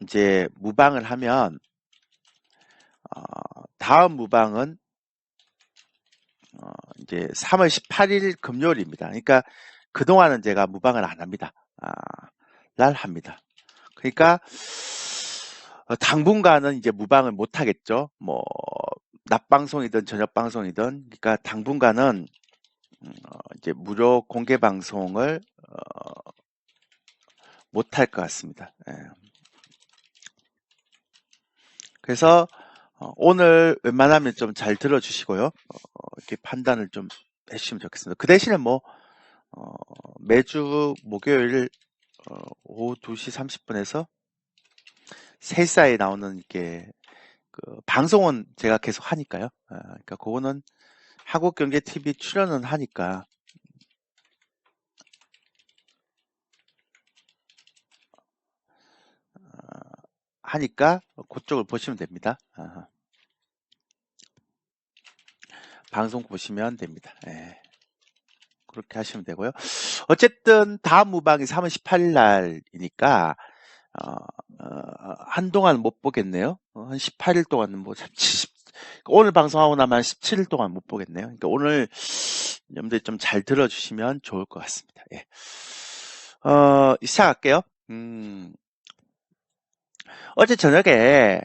이제 무방을 하면 다음 무방은 이제 3월 18일 금요일입니다. 그러니까 그동안은 제가 무방을 안 합니다. 날 합니다. 그러니까 당분간은 이제 무방을 못 하겠죠. 뭐 낮 방송이든 저녁 방송이든, 그러니까 당분간은 이제 무료 공개 방송을 못 할 것 같습니다. 예. 그래서 오늘 웬만하면 좀 잘 들어주시고요. 이렇게 판단을 좀 해주시면 좋겠습니다. 그 대신에 뭐 매주 목요일 오후 2시 30분에서 3시 사이에 나오는 이렇게 그 방송은 제가 계속 하니까요. 그러니까 그거는 한국경제TV 출연은 하니까 그쪽을 보시면 됩니다. 방송 보시면 됩니다. 예. 그렇게 하시면 되고요. 어쨌든 다음 무방이 3월 18일 날이니까 한동안 못 보겠네요. 한 18일 동안은 뭐 70, 오늘 방송하고 나면 17일 동안 못 보겠네요. 그러니까 오늘 여러분들 좀 잘 들어주시면 좋을 것 같습니다. 예. 시작할게요. 어제 저녁에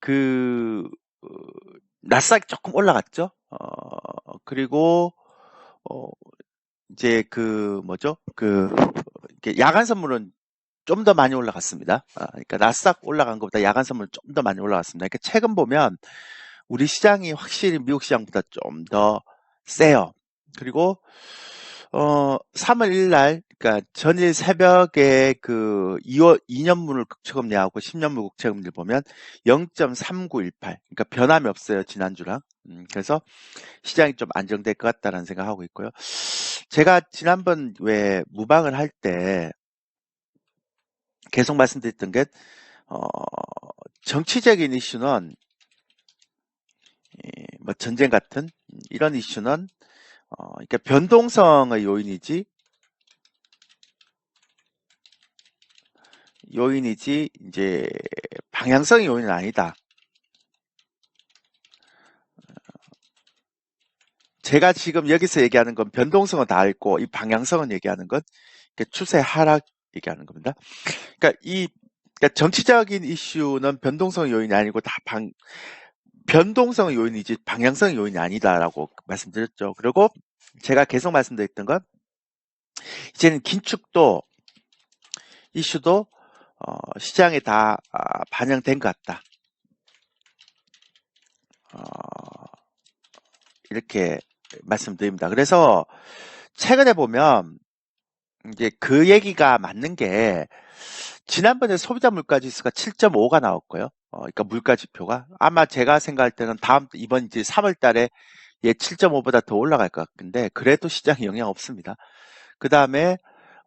그 나스닥이 조금 올라갔죠. 그리고 이제 그 뭐죠? 이렇게 야간 선물은 좀 더 많이 올라갔습니다. 그러니까 나스닥 올라간 것보다 야간 선물은 좀 더 많이 올라갔습니다. 그러니까 최근 보면 우리 시장이 확실히 미국 시장보다 좀 더 세요. 그리고 3월 1일 날, 그러니까 전일 새벽에 그 2년물을 국채금 내하고 10년물 국채금을 보면 0.3918, 그러니까 변함이 없어요, 지난주랑. 그래서 시장이 좀 안정될 것 같다는 생각하고 있고요. 제가 지난번 왜 무방을 할 때 계속 말씀드렸던 게 정치적인 이슈는 뭐 전쟁 같은 이런 이슈는 그러니까 변동성의 요인이지 이제 방향성의 요인은 아니다. 제가 지금 여기서 얘기하는 건 변동성은 다 있고 이 방향성은 얘기하는 건 추세 하락 얘기하는 겁니다. 그러니까 정치적인 이슈는 변동성의 요인이 아니고 다 변동성의 요인이지 방향성의 요인이 아니다라고 말씀드렸죠. 그리고 제가 계속 말씀드렸던 건 이제는 긴축도 이슈도 시장에 다 반영된 것 같다. 이렇게 말씀드립니다. 그래서 최근에 보면 이제 그 얘기가 맞는 게 지난번에 소비자 물가 지수가 7.5가 나왔고요. 그러니까 물가 지표가 아마 제가 생각할 때는 이번 이제 3월 달에 7.5보다 더 올라갈 것 같은데 그래도 시장에 영향 없습니다. 그 다음에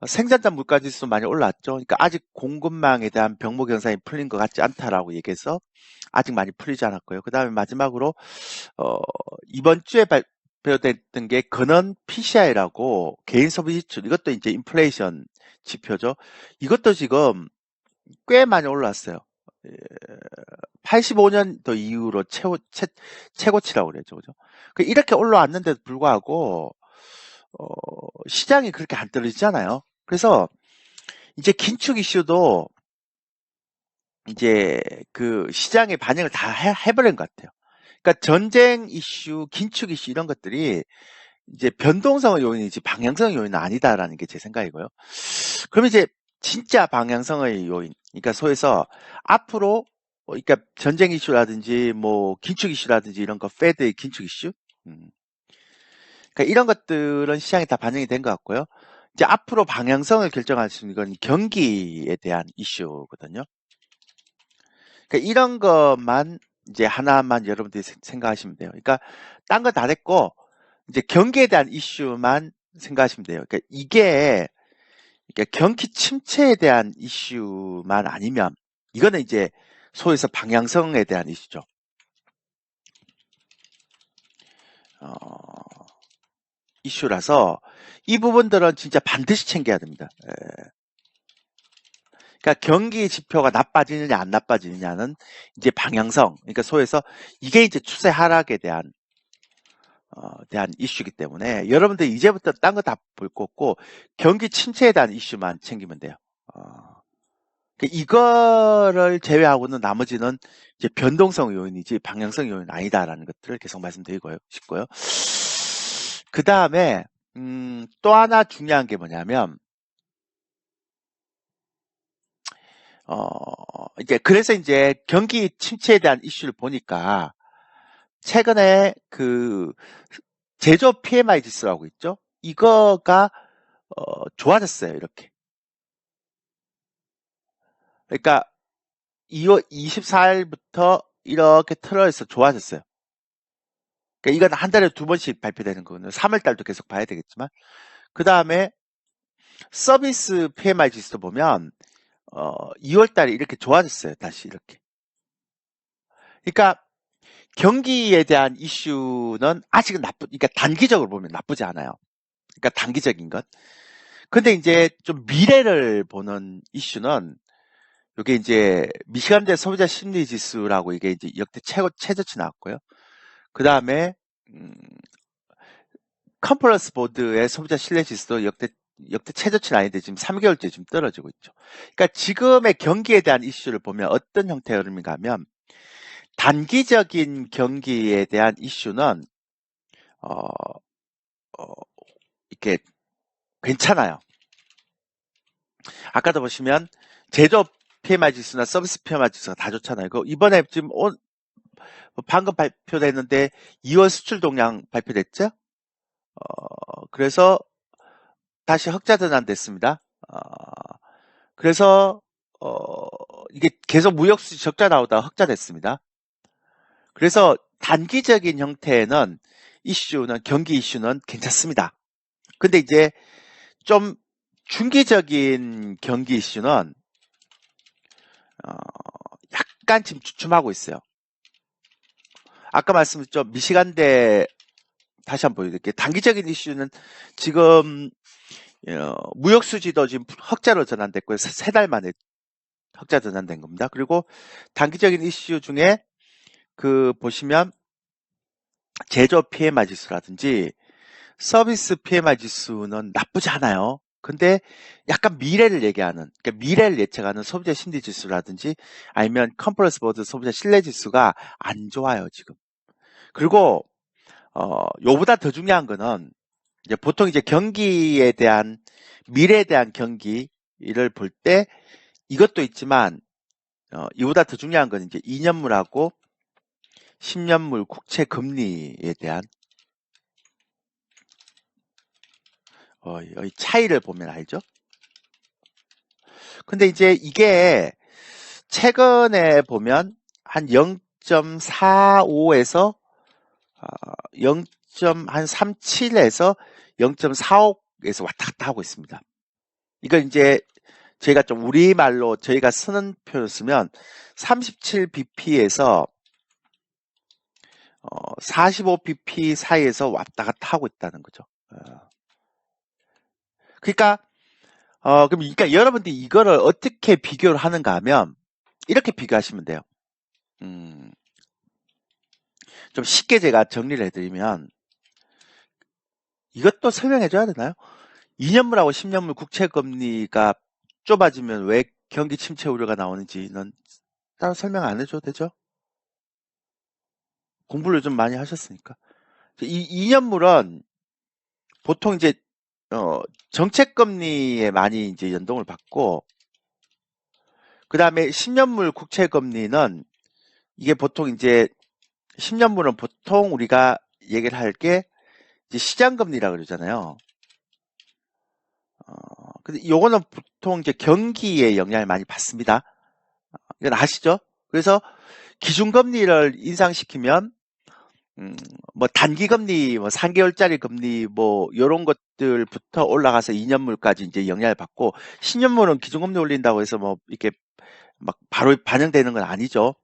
생산자 물가 지수 많이 올랐죠. 그러니까 아직 공급망에 대한 병목 현상이 풀린 것 같지 않다라고 얘기해서 아직 많이 풀리지 않았고요. 그 다음에 마지막으로 이번 주에 발표됐던 게 근원 PCI라고 개인 소비 지출, 이것도 이제 인플레이션 지표죠. 이것도 지금 꽤 많이 올랐어요. 85년도 이후로 최고치라고 그랬죠. 그죠? 이렇게 올라왔는데도 불구하고 시장이 그렇게 안 떨어지잖아요. 그래서 이제 긴축 이슈도 이제 그 시장에 반영을 다 해버린 것 같아요. 그러니까 전쟁 이슈, 긴축 이슈 이런 것들이 이제 변동성의 요인이지 방향성의 요인은 아니다라는 게 제 생각이고요. 그럼 이제 진짜 방향성의 요인, 그러니까 소위해서 앞으로 그러니까 전쟁 이슈라든지 뭐 긴축 이슈라든지 이런 거 페드의 긴축 이슈, 그러니까 이런 것들은 시장에 다 반영이 된 것 같고요. 이제 앞으로 방향성을 결정할 수 있는 건 경기에 대한 이슈거든요. 그러니까 이런 것만 이제 하나만 여러분들이 생각하시면 돼요. 그러니까 딴 거 다 됐고 이제 경기에 대한 이슈만 생각하시면 돼요. 그러니까 이게 그러니까 경기 침체에 대한 이슈만 아니면 이거는 이제 소위해서 방향성에 대한 이슈죠. 이슈라서 이 부분들은 진짜 반드시 챙겨야 됩니다. 그러니까 경기 지표가 나빠지느냐 안 나빠지느냐는 이제 방향성, 그러니까 소위해서 이게 이제 추세 하락에 대한 이슈이기 때문에 여러분들 이제부터 딴 거 다 볼 거 없고 경기 침체에 대한 이슈만 챙기면 돼요. 이거를 제외하고는 나머지는 이제 변동성 요인이지 방향성 요인 아니다라는 것들을 계속 말씀드리고 싶고요. 그 다음에 또 하나 중요한 게 뭐냐면 그래서 이제 경기 침체에 대한 이슈를 보니까 최근에 그 제조업 PMI 지수라고 있죠. 이거가 좋아졌어요. 이렇게. 그러니까 2월 24일부터 이렇게 틀어서 좋아졌어요. 그러니까 이건 한 달에 2번씩 발표되는 거거든요. 3월 달도 계속 봐야 되겠지만. 그 다음에 서비스 PMI 지수도 보면 2월 달에 이렇게 좋아졌어요. 다시 이렇게. 그러니까 경기에 대한 이슈는 아직은 그러니까 단기적으로 보면 나쁘지 않아요. 그러니까 단기적인 것. 근데 이제 좀 미래를 보는 이슈는 이게 이제 미시간대 소비자 심리 지수라고 이게 이제 역대 최저치 나왔고요. 그 다음에 컨퍼런스 보드의 소비자 신뢰 지수도 역대 최저치는 아닌데 지금 3개월째 지금 떨어지고 있죠. 그러니까 지금의 경기에 대한 이슈를 보면 어떤 형태의 흐름인가 하면 단기적인 경기에 대한 이슈는 이렇게 괜찮아요. 아까도 보시면 제조업 PMI 지수나 서비스 PMI 지수가 다 좋잖아요. 이번에 지금 방금 발표됐는데 2월 수출 동향 발표됐죠? 그래서 다시 흑자 전환됐습니다. 그래서 이게 계속 무역수지 적자 나오다가 흑자 됐습니다. 그래서 단기적인 형태는 경기 이슈는 괜찮습니다. 근데 이제 좀 중기적인 경기 이슈는 약간 지금 주춤하고 있어요. 아까 말씀드렸죠. 미시간대 다시 한번 보여드릴게요. 단기적인 이슈는 지금 무역수지도 지금 흑자로 전환됐고요. 3달 만에 흑자 전환된 겁니다. 그리고 단기적인 이슈 중에 보시면 제조업 PMI 지수라든지 서비스 PMI 지수는 나쁘지 않아요. 근데 약간 미래를 얘기하는, 그러니까 미래를 예측하는 소비자 심리 지수라든지 아니면 컨퍼런스 보드 소비자 신뢰 지수가 안 좋아요, 지금. 그리고 요보다 더 중요한 거는 이제 보통 이제 경기에 대한 미래에 대한 경기를 볼 때 이것도 있지만 이보다 더 중요한 건 이제 2년물하고 10년물 국채 금리에 대한 이 차이를 보면 알죠? 근데 이제 이게 최근에 보면 한 0.45에서 0.37에서 0.45에서 왔다 갔다 하고 있습니다. 이걸 이제 저희가 좀 우리말로 저희가 쓰는 표를 쓰면 37bp에서 45bp 사이에서 왔다 갔다 하고 있다는 거죠. 그러니까 그러니까 여러분들이 이거를 어떻게 비교를 하는가 하면 이렇게 비교하시면 돼요. 좀 쉽게 제가 정리를 해드리면 이것도 설명해 줘야 되나요? 2년물하고 10년물 국채금리가 좁아지면 왜 경기 침체 우려가 나오는지는 따로 설명 안 해줘도 되죠? 공부를 좀 많이 하셨으니까. 이 2년물은 보통 이제 정책금리에 많이 이제 연동을 받고 그 다음에 10년물 국채금리는 이게 보통 이제 10년물은 보통 우리가 얘기를 할 게 이제 시장금리라 그러잖아요. 근데 요거는 보통 이제 경기에 영향을 많이 받습니다. 이건 아시죠? 그래서 기준금리를 인상시키면 뭐 단기금리, 뭐 3개월짜리 금리, 뭐 요런 것들부터 올라가서 2년물까지 이제 영향을 받고 10년물은 기준금리 올린다고 해서 뭐 이렇게 막 바로 반영되는 건 아니죠.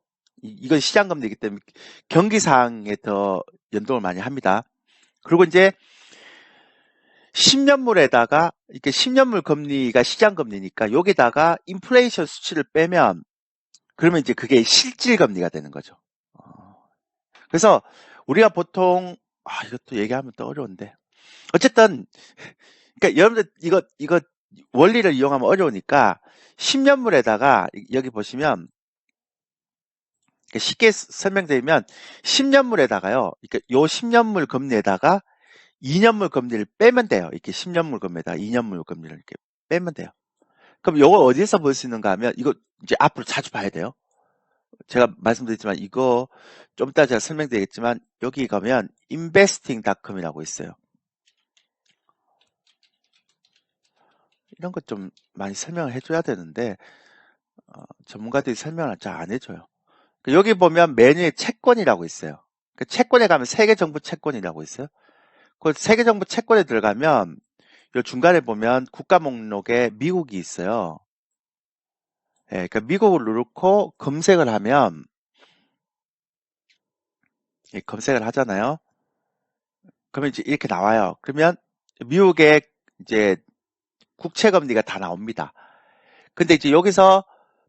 이건 시장금리이기 때문에 경기상에 더 연동을 많이 합니다. 그리고 이제 10년물에다가 이렇게 10년물 금리가 시장 금리니까 여기다가 인플레이션 수치를 빼면 그러면 이제 그게 실질 금리가 되는 거죠. 그래서 우리가 보통 이것도 얘기하면 또 어려운데 어쨌든 그러니까 여러분들 이거 원리를 이용하면 어려우니까 10년물에다가 여기 보시면 쉽게 설명드리면 10년물에다가요. 그러니까 요 10년물 금리에다가 2년물 금리를 빼면 돼요. 이렇게 10년물 금리에다가 2년물 금리를 이렇게 빼면 돼요. 그럼 요거 어디서 볼 수 있는가 하면 이거 이제 앞으로 자주 봐야 돼요. 제가 말씀드렸지만 이거 좀 이따 제가 설명드리겠지만 여기 가면 investing.com이라고 있어요. 이런 것 좀 많이 설명을 해줘야 되는데 전문가들이 설명을 잘 안 해줘요. 여기 보면 메뉴에 채권이라고 있어요. 그 채권에 가면 세계정부 채권이라고 있어요. 그 세계정부 채권에 들어가면 요 중간에 보면 국가 목록에 미국이 있어요. 예, 그러니까 미국을 누르고 검색을 하면 검색을 하잖아요. 그러면 이제 이렇게 나와요. 그러면 미국의 이제 국채 금리가 다 나옵니다. 근데 이제 여기서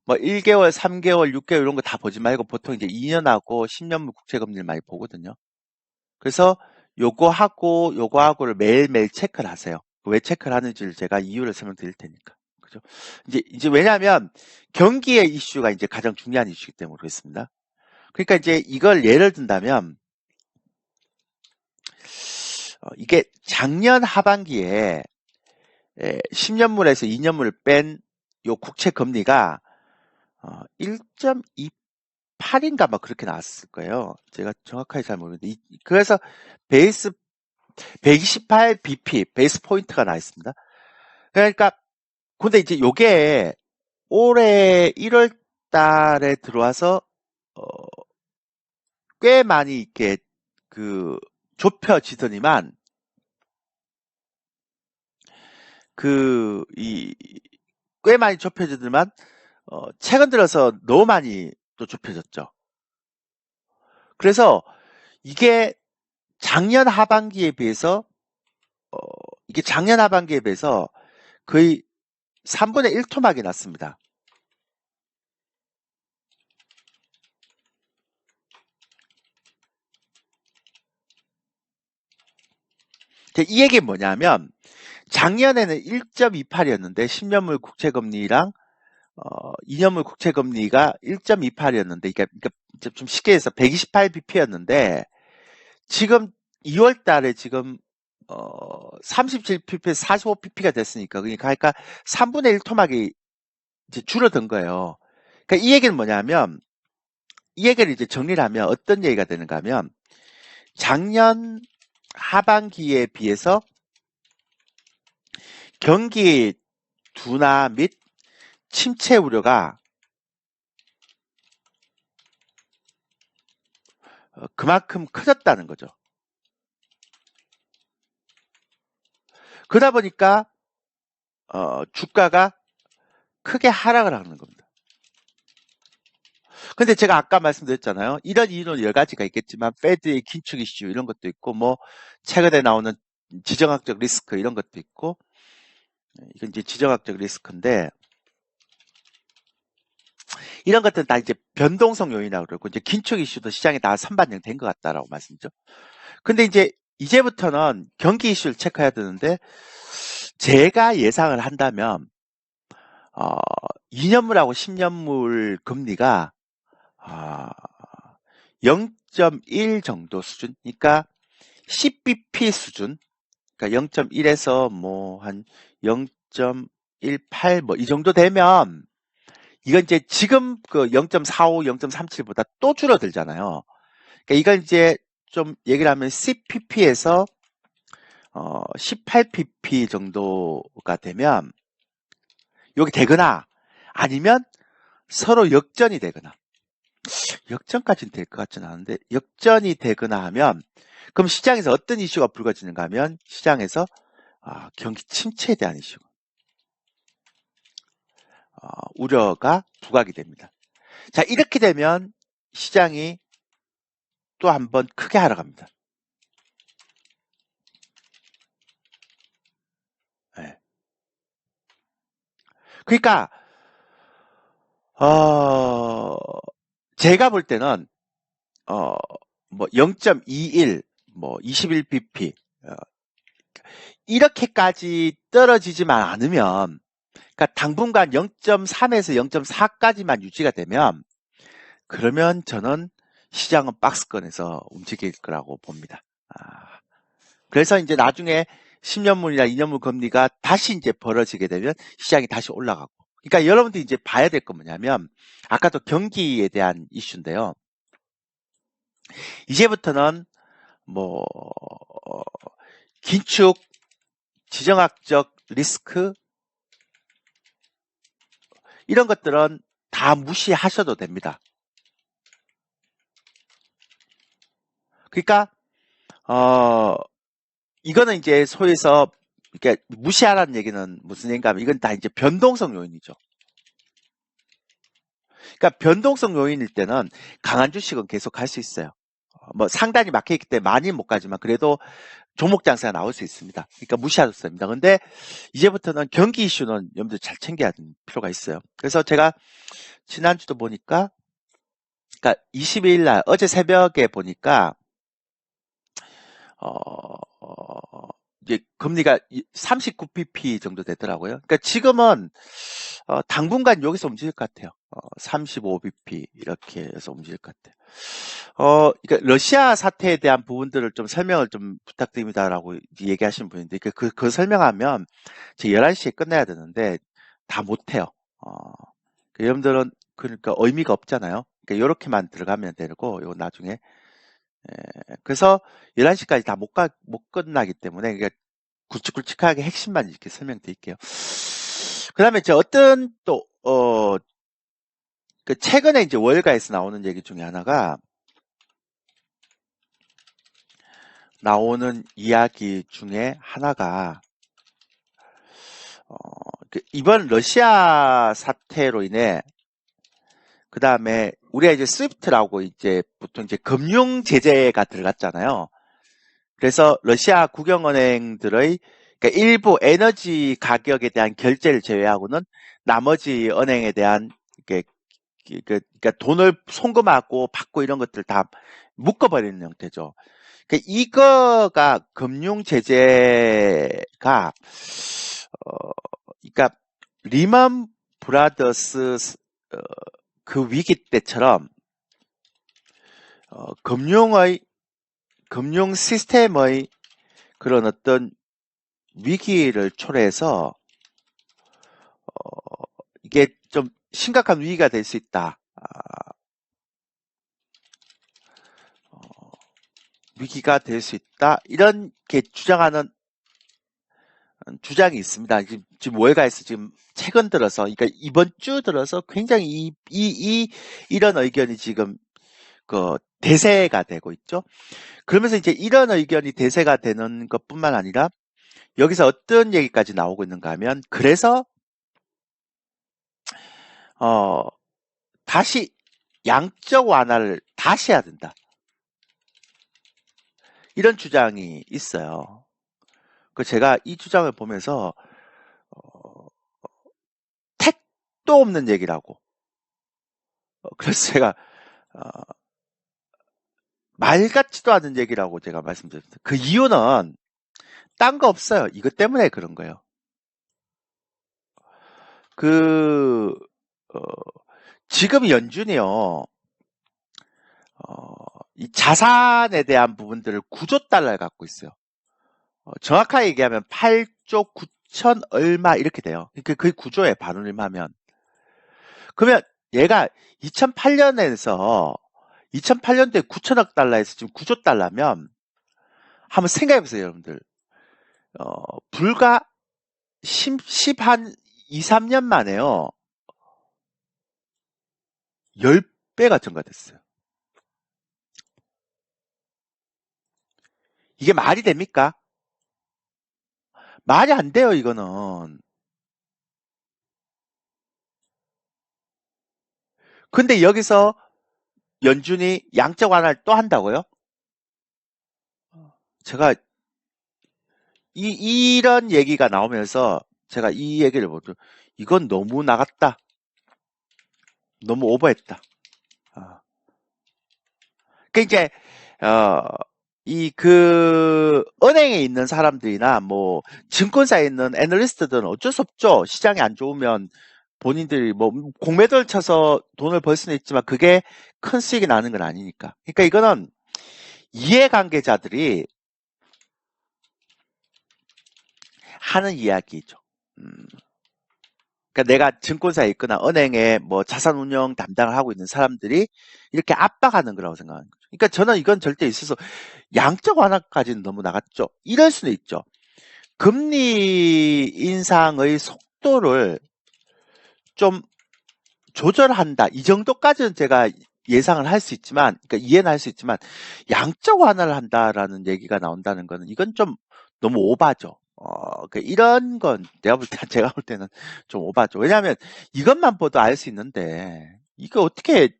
뭐 1개월, 3개월, 6개월 이런 거 다 보지 말고 보통 이제 2년하고 10년물 국채 금리를 많이 보거든요. 그래서 요거하고를 매일매일 체크를 하세요. 왜 체크를 하는지를 제가 이유를 설명드릴 테니까. 그죠? 이제 왜냐하면 경기의 이슈가 이제 가장 중요한 이슈이기 때문에 그렇습니다. 그러니까 이제 이걸 예를 든다면 이게 작년 하반기에 10년물에서 2년물을 뺀 요 국채 금리가 1.28인가 막 그렇게 나왔을 거예요. 제가 정확하게 잘 모르겠는데 그래서 베이스 128 BP 베이스 포인트가 나 있습니다. 그러니까 근데 이제 요게 올해 1월 달에 들어와서 꽤 많이 이렇게 좁혀지더니만 꽤 많이 좁혀지더니만 최근 들어서 너무 많이 또 좁혀졌죠. 그래서 이게 작년 하반기에 비해서 거의 3분의 1 토막이 났습니다. 이 얘기는 뭐냐면 작년에는 1.28이었는데 10년물 국채금리랑 2년물 국채금리가 1.28이었는데 그러니까 좀 쉽게 해서 128bp였는데 지금 2월 달에 지금 37bp, 45bp가 됐으니까 그러니까 3분의 1 토막이 이제 줄어든 거예요. 그러니까 이 얘기는 뭐냐면 이 얘기를 이제 정리를 하면 어떤 얘기가 되는가 하면 작년 하반기에 비해서 경기 둔화 및 침체 우려가 그만큼 커졌다는 거죠. 그러다 보니까 주가가 크게 하락을 하는 겁니다. 근데 제가 아까 말씀드렸잖아요. 이런 이유는 여러 가지가 있겠지만 페드의 긴축 이슈 이런 것도 있고 뭐 최근에 나오는 지정학적 리스크 이런 것도 있고 이건 이제 지정학적 리스크인데 이런 것들은 다 이제 변동성 요인이라고 그러고 이제 긴축 이슈도 시장에 다 선반영된 것 같다라고 말씀드죠. 근데 이제부터는 경기 이슈를 체크해야 되는데 제가 예상을 한다면 2년물하고 10년물 금리가 0.1 정도 수준, 그러니까 10bp 수준, 그러니까 0.1에서 뭐 한 0.18 뭐 이 정도 되면 이건 이제 지금 그 0.45, 0.37보다 또 줄어들잖아요. 그러니까 이걸 이제 좀 얘기를 하면 10pp에서 18pp 정도가 되면 여기 되거나 아니면 서로 역전이 되거나 역전까지는 될 것 같지는 않은데 역전이 되거나 하면 그럼 시장에서 어떤 이슈가 불거지는가 하면 시장에서 경기 침체에 대한 이슈가 우려가 부각이 됩니다. 자, 이렇게 되면 시장이 또 한 번 크게 하락합니다. 그러니까 제가 볼 때는 뭐 0.21, 뭐 21bp 이렇게까지 떨어지지만 않으면, 그러니까 당분간 0.3에서 0.4까지만 유지가 되면, 그러면 저는 시장은 박스권에서 움직일 거라고 봅니다. 그래서 이제 나중에 10년물이나 2년물 금리가 다시 이제 벌어지게 되면 시장이 다시 올라가고. 그러니까 여러분들이 이제 봐야 될 건 뭐냐면, 아까도 경기에 대한 이슈인데요. 이제부터는 뭐 긴축, 지정학적 리스크 이런 것들은 다 무시하셔도 됩니다. 그러니까 이거는 이제 소위에서 이렇게 무시하라는 얘기는 무슨 얘기인가 하면, 이건 다 이제 변동성 요인이죠. 그러니까 변동성 요인일 때는 강한 주식은 계속 갈 수 있어요. 뭐 상단이 막혀있기 때문에 많이 못 가지만 그래도 종목 장세가 나올 수 있습니다. 그러니까 무시하셔도 됩니다. 근데 이제부터는 경기 이슈는 여러분들 잘 챙겨야 되는 필요가 있어요. 그래서 제가 지난주도 보니까, 그러니까 22일 날 어제 새벽에 보니까 이제 금리가 39bp 정도 되더라고요. 그러니까 지금은 당분간 여기서 움직일 것 같아요. 35bp 이렇게 해서 움직일 것 같아요. 그러니까 러시아 사태에 대한 부분들을 좀 설명을 좀 부탁드립니다라고 얘기하신 분인데, 그 설명하면 제 11시에 끝내야 되는데 다 못해요. 여러분들은 그러니까 의미가 없잖아요. 그러니까 이렇게만 들어가면 되고, 요 나중에. 그래서 11시까지 다 못 끝나기 때문에, 그러니까 굵직굵직하게 핵심만 이렇게 설명드릴게요. 그 다음에 이제 어떤 또, 그 최근에 이제 월가에서 나오는 얘기 중에 하나가, 나오는 이야기 중에 하나가, 이번 러시아 사태로 인해, 그 다음에 우리가 이제 스위프트라고 이제 보통 이제 금융 제재가 들어갔잖아요. 그래서 러시아 국영은행들의, 그러니까 일부 에너지 가격에 대한 결제를 제외하고는 나머지 은행에 대한 그러니까 돈을 송금하고 받고 이런 것들 다 묶어버리는 형태죠. 그러니까 이거가 금융 제재가 그러니까 리먼 브라더스 그 위기 때처럼 금융 시스템의 그런 어떤 위기를 초래해서 이게 좀 심각한 위기가 될 수 있다. 위기가 될 수 있다. 이렇게 주장하는 주장이 있습니다. 지금 월가에서 지금 최근 들어서, 그러니까 이번 주 들어서 굉장히 이런 의견이 지금 그 대세가 되고 있죠. 그러면서 이제 이런 의견이 대세가 되는 것뿐만 아니라 여기서 어떤 얘기까지 나오고 있는가 하면, 그래서 다시 양적 완화를 다시 해야 된다. 이런 주장이 있어요. 제가 이 주장을 보면서 택도 없는 얘기라고. 그래서 제가 말 같지도 않은 얘기라고 제가 말씀드렸어요. 그 이유는 딴 거 없어요. 이것 때문에 그런 거예요. 지금 연준이요, 이 자산에 대한 부분들을 9조 달러를 갖고 있어요. 정확하게 얘기하면 8조 9천 얼마 이렇게 돼요. 그게 9조에 반올림하면. 그러면 얘가 2008년에서 2008년도에 9천억 달러에서 지금 9조 달러면 한번 생각해보세요, 여러분들. 불과 10한 2, 3년 만에요. 10배가 증가됐어요. 이게 말이 됩니까? 말이 안 돼요, 이거는. 근데 여기서 연준이 양적 완화를 또 한다고요? 제가 이런 얘기가 나오면서 제가 이 얘기를 보죠. 이건 너무 나갔다. 너무 오버했다. 그 이제 은행에 있는 사람들이나 뭐 증권사에 있는 애널리스트들은 어쩔 수 없죠. 시장이 안 좋으면 본인들이 뭐 공매도를 쳐서 돈을 벌 수는 있지만 그게 큰 수익이 나는 건 아니니까. 그러니까 이거는 이해관계자들이 하는 이야기죠. 그러니까 내가 증권사에 있거나 은행에 뭐 자산 운영 담당을 하고 있는 사람들이 이렇게 압박하는 거라고 생각하는 거죠. 그러니까 저는 이건 절대 있어서 양적 완화까지는 너무 나갔죠. 이럴 수는 있죠. 금리 인상의 속도를 좀 조절한다. 이 정도까지는 제가 예상을 할 수 있지만, 그러니까 이해는 할 수 있지만, 양적 완화를 한다라는 얘기가 나온다는 거는 이건 좀 너무 오바죠. 이런 건 제가 볼 때는 좀 오바죠. 왜냐하면 이것만 봐도 알 수 있는데, 이거 어떻게,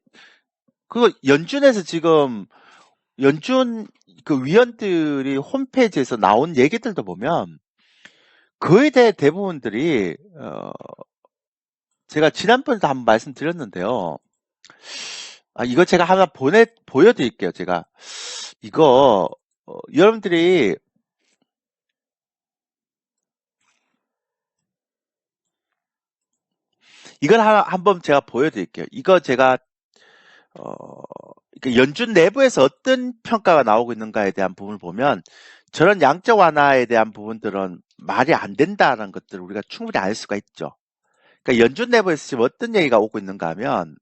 그거 연준에서 지금, 연준 그 위원들이 홈페이지에서 나온 얘기들도 보면, 그에 대해 대부분들이, 제가 지난번에도 한번 말씀드렸는데요. 이거 제가 하나 보여드릴게요. 제가. 이거, 여러분들이, 이걸 한번 제가 보여드릴게요. 이거 제가, 연준 내부에서 어떤 평가가 나오고 있는가에 대한 부분을 보면, 저런 양적 완화에 대한 부분들은 말이 안 된다는 것들을 우리가 충분히 알 수가 있죠. 그러니까 연준 내부에서 지금 어떤 얘기가 오고 있는가 하면,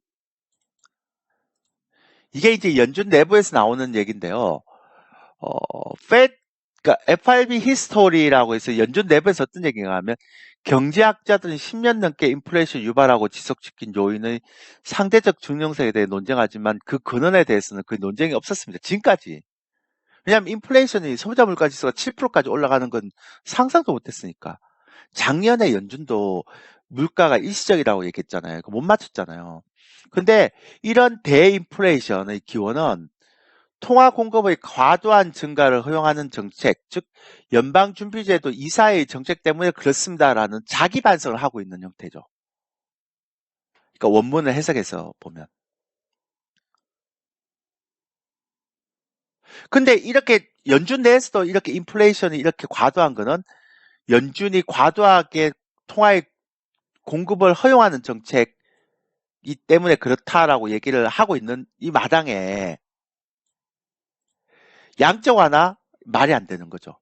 이게 이제 연준 내부에서 나오는 얘기인데요. Fed, 그러니까 FRB 히스토리라고 해서 연준 내부에서 어떤 얘기가 하면 경제학자들은 10년 넘게 인플레이션 유발하고 지속시킨 요인의 상대적 증명성에 대해 논쟁하지만 그 근원에 대해서는 그 논쟁이 없었습니다. 지금까지. 왜냐하면 인플레이션이 소비자 물가 지수가 7%까지 올라가는 건 상상도 못했으니까. 작년에 연준도 물가가 일시적이라고 얘기했잖아요. 못 맞췄잖아요. 근데 이런 대인플레이션의 기원은 통화 공급의 과도한 증가를 허용하는 정책, 즉 연방준비제도 이사의 정책 때문에 그렇습니다라는 자기 반성을 하고 있는 형태죠. 그러니까 원문을 해석해서 보면. 근데 이렇게 연준 내에서도 이렇게 인플레이션이 이렇게 과도한 거는 연준이 과도하게 통화의 공급을 허용하는 정책이 때문에 그렇다라고 얘기를 하고 있는 이 마당에 양적 완화 말이 안 되는 거죠.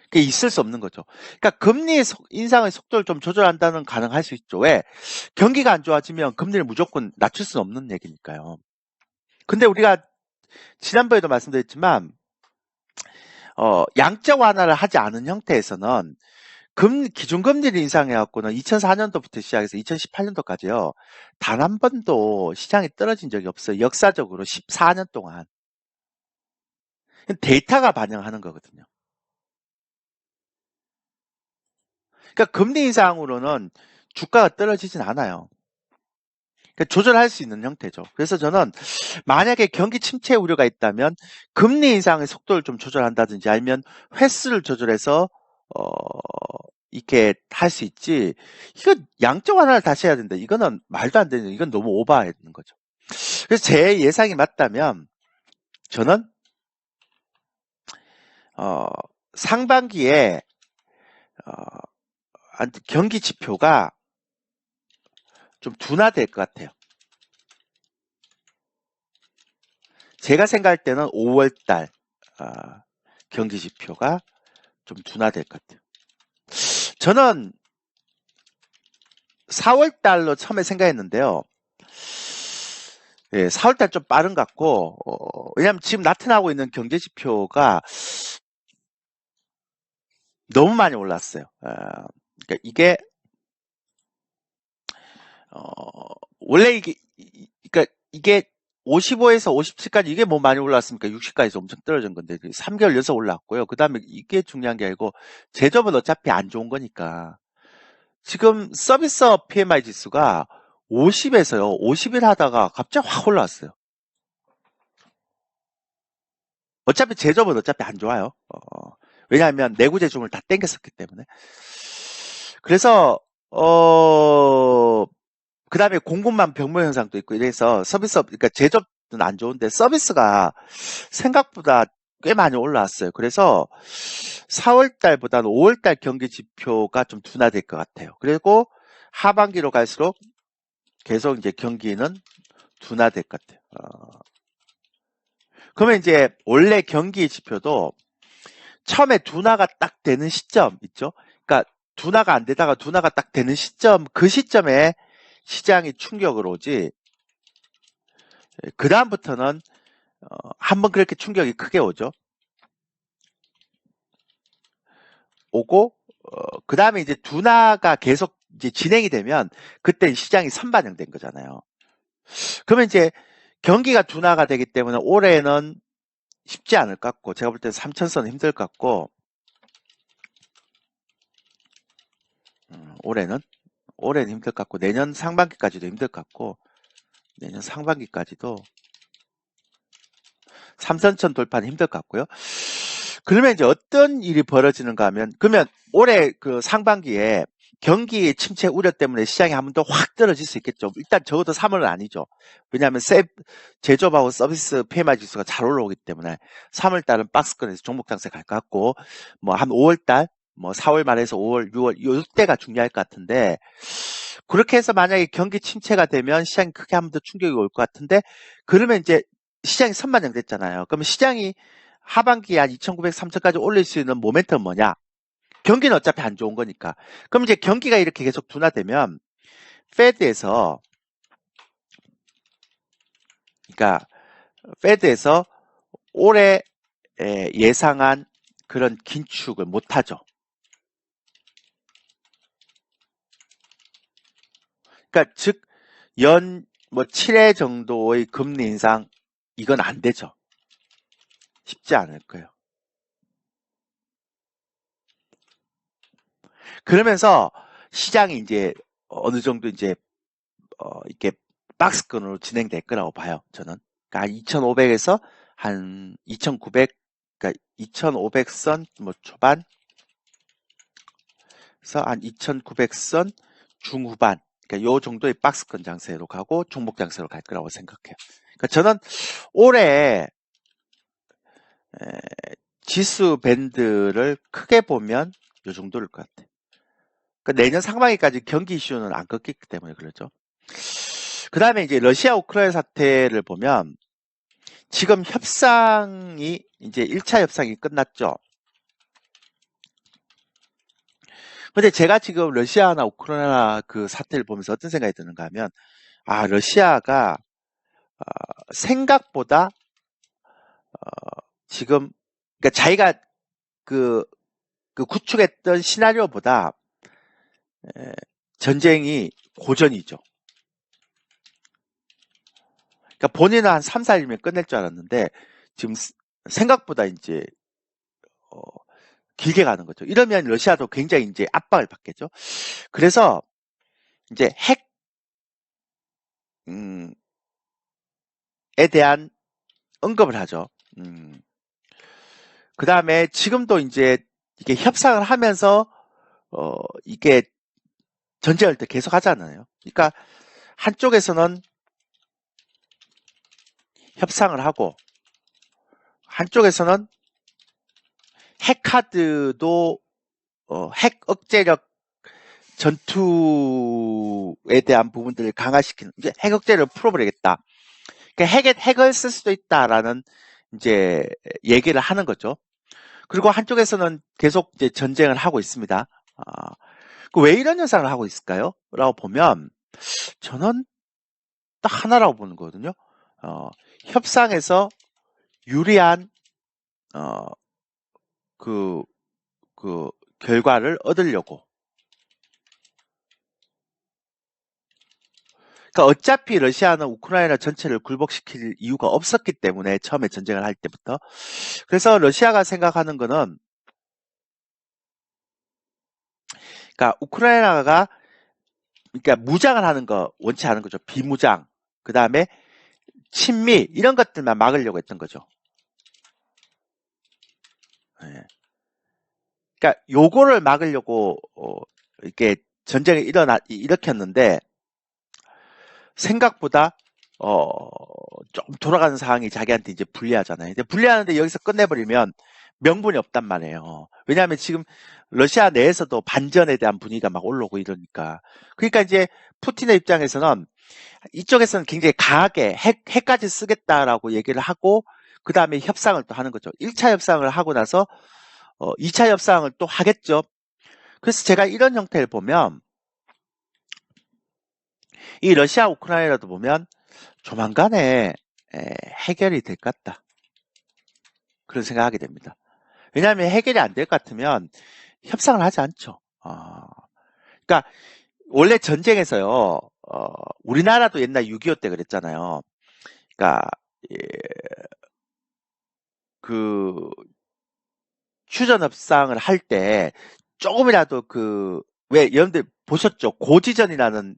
그게 있을 수 없는 거죠. 그러니까 금리 인상의 속도를 좀 조절한다는 가능할 수 있죠. 왜? 경기가 안 좋아지면 금리를 무조건 낮출 수는 없는 얘기니까요. 근데 우리가 지난번에도 말씀드렸지만 양적 완화를 하지 않은 형태에서는 기준금리를 인상해갖고는 2004년도부터 시작해서 2018년도까지요. 단 한 번도 시장이 떨어진 적이 없어요. 역사적으로 14년 동안. 데이터가 반영하는 거거든요. 그러니까 금리 인상으로는 주가가 떨어지진 않아요. 그러니까 조절할 수 있는 형태죠. 그래서 저는 만약에 경기 침체 우려가 있다면 금리 인상의 속도를 좀 조절한다든지 아니면 횟수를 조절해서 이렇게 할 수 있지. 이거 양적 완화를 다시 해야 된다. 이거는 말도 안 되는. 이건 너무 오버하는 거죠. 그래서 제 예상이 맞다면 저는 상반기에 경기 지표가 좀 둔화될 것 같아요. 제가 생각할 때는 5월달 경기 지표가 좀 둔화될 것 같아요. 저는 4월달로 처음에 생각했는데요. 예, 4월달 좀 빠른 것 같고, 왜냐하면 지금 나타나고 있는 경제 지표가 너무 많이 올랐어요. 그러니까 이게 원래 그러니까 이게 55에서 57까지 이게 뭐 많이 올랐습니까? 60까지 엄청 떨어진 건데 3개월 연속 올랐고요. 그 다음에 이게 중요한 게 아니고 제조업은 어차피 안 좋은 거니까 지금 서비스업 PMI 지수가 50에서요. 50일 하다가 갑자기 확 올라왔어요. 어차피 제조업은 어차피 안 좋아요. 왜냐하면 내구 재중을 다 땡겼었기 때문에. 그래서 그 다음에 공급망 병목 현상도 있고 이래서 서비스업, 그러니까 제조업은 안 좋은데 서비스가 생각보다 꽤 많이 올라왔어요. 그래서 4월 달보다는 5월 달 경기 지표가 좀 둔화될 것 같아요. 그리고 하반기로 갈수록 계속 이제 경기는 둔화될 것 같아요. 그러면 이제 원래 경기 지표도 처음에 둔화가 딱 되는 시점 있죠? 그러니까 둔화가 안 되다가 둔화가 딱 되는 시점, 그 시점에 시장이 충격을 오지, 그 다음부터는 한번 그렇게 충격이 크게 오고, 그 다음에 이제 둔화가 계속 이제 진행이 되면 그때 시장이 선반영된 거잖아요. 그러면 이제 경기가 둔화가 되기 때문에 올해는 쉽지 않을 것 같고, 제가 볼 때는 3천선은 힘들 것 같고, 올해는 힘들 것 같고, 내년 상반기까지도 힘들 것 같고, 내년 상반기까지도 3선천 돌파는 힘들 것 같고요. 그러면 이제 어떤 일이 벌어지는가 하면, 그러면 올해 그 상반기에 경기 침체 우려 때문에 시장이 한 번 더 확 떨어질 수 있겠죠. 일단 적어도 3월은 아니죠. 왜냐하면 제조업하고 서비스 PMI 지수가 잘 올라오기 때문에 3월 달은 박스권에서 종목 장세 갈 것 같고, 뭐 한 5월 달, 뭐 4월 말에서 5월, 6월 이때가 중요할 것 같은데, 그렇게 해서 만약에 경기 침체가 되면 시장이 크게 한 번 더 충격이 올 것 같은데, 그러면 이제 시장이 선반영됐잖아요. 그러면 시장이 하반기에 한 2,900, 3,000까지 올릴 수 있는 모멘텀은 뭐냐? 경기는 어차피 안 좋은 거니까. 그럼 이제 경기가 이렇게 계속 둔화되면 페드에서, 그러니까 페드에서 올해 예상한 그런 긴축을 못 하죠. 그러니까 즉 연 뭐 7회 정도의 금리 인상, 이건 안 되죠. 쉽지 않을 거예요. 그러면서 시장이 이제 어느 정도 이제 이렇게 박스권으로 진행될 거라고 봐요. 저는. 그러니까 2,500에서 한 2,900, 그러니까 2,500선 뭐 초반에서 한 2,900선 중후반, 그러니까 요 정도의 박스권 장세로 가고 종목 장세로 갈 거라고 생각해요. 그러니까 저는 올해 지수 밴드를 크게 보면 요 정도일 것 같아요. 그러니까 내년 상반기까지 경기 이슈는 안 꺾이기 때문에 그러죠. 그 다음에 이제 러시아 우크라이나 사태를 보면 지금 협상이 이제 1차 협상이 끝났죠. 근데 제가 지금 러시아나 우크라이나 그 사태를 보면서 어떤 생각이 드는가 하면, 러시아가 생각보다 지금, 그러니까 자기가 그, 그 구축했던 시나리오보다 전쟁이 고전이죠. 그러니까 본인은 한 3, 4일이면 끝낼 줄 알았는데 지금 생각보다 이제 길게 가는 거죠. 이러면 러시아도 굉장히 이제 압박을 받겠죠. 그래서 이제 핵에 대한 언급을 하죠. 그 다음에 지금도 이제 이게 협상을 하면서 이게 전쟁을 때 계속 하잖아요. 그러니까 한쪽에서는 협상을 하고 한쪽에서는 핵카드도 핵 억제력 전투에 대한 부분들을 강화시키는, 이제 핵 억제를 풀어버리겠다. 그러니까 핵을 쓸 수도 있다라는 이제 얘기를 하는 거죠. 그리고 한쪽에서는 계속 이제 전쟁을 하고 있습니다. 왜 이런 현상을 하고 있을까요? 라고 보면 저는 딱 하나라고 보는 거거든요. 협상에서 유리한 그 결과를 얻으려고. 그러니까 어차피 러시아는 우크라이나 전체를 굴복시킬 이유가 없었기 때문에 처음에 전쟁을 할 때부터. 그래서 러시아가 생각하는 거는, 그러니까 우크라이나가 그러니까 무장을 하는 거 원치 않은 거죠. 비무장. 그 다음에 친미 이런 것들만 막으려고 했던 거죠. 예. 그러니까 요거를 막으려고 이렇게 전쟁이 일으켰는데 생각보다 조금 돌아가는 상황이 자기한테 이제 불리하잖아요. 근데 불리하는데 여기서 끝내버리면 명분이 없단 말이에요. 왜냐하면 지금 러시아 내에서도 반전에 대한 분위기가 막 올라오고 이러니까. 그러니까 이제 푸틴의 입장에서는 이쪽에서는 굉장히 강하게 핵까지 쓰겠다라고 얘기를 하고 그 다음에 협상을 또 하는 거죠. 1차 협상을 하고 나서 2차 협상을 또 하겠죠. 그래서 제가 이런 형태를 보면 이 러시아 우크라이나도 보면 조만간에 해결이 될 것 같다. 그런 생각하게 됩니다. 왜냐하면 해결이 안 될 것 같으면 협상을 하지 않죠. 그러니까 원래 전쟁에서요. 우리나라도 옛날 6.25 때 그랬잖아요. 그러니까 예, 그 휴전 협상을 할 때 조금이라도 왜 여러분들 보셨죠? 고지전이라는